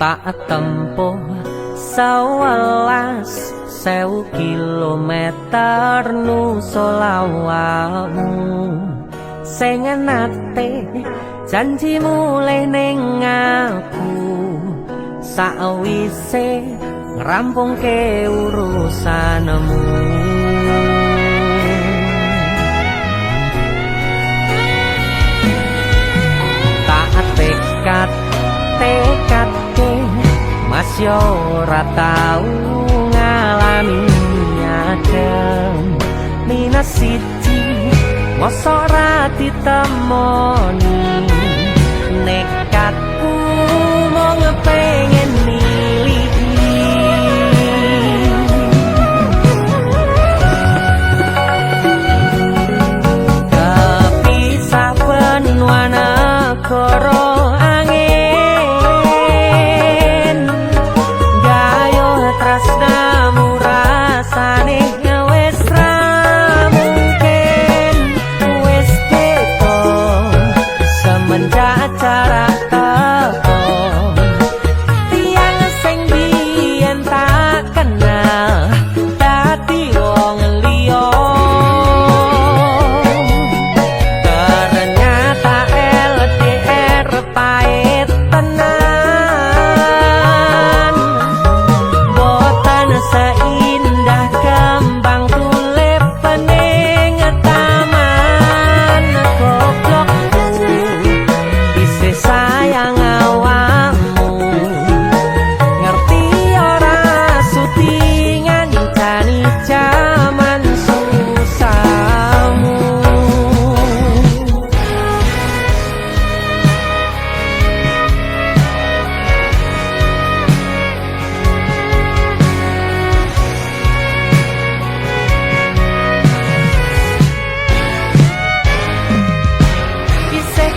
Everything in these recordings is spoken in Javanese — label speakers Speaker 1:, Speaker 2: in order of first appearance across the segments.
Speaker 1: Tak tempuh 11.000 kilometer nusolawakmu sing nate janji mulih ning aku sakwise ngrampungke urusanmu. Tak tekadke Mas yo ora tau ngalami adem minus siji mosok ora ditemoni nekatku mau ngepengen miliki kepisah benua negara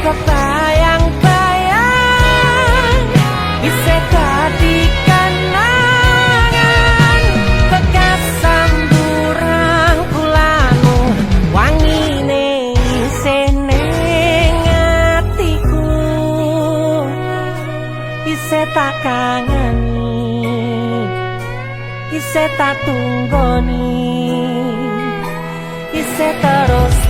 Speaker 1: bayang-bayang isih dadi kenangan bekas samburan kulamu wangine isih ning atiku isih tak kangeni isih tak tunggoni isih terus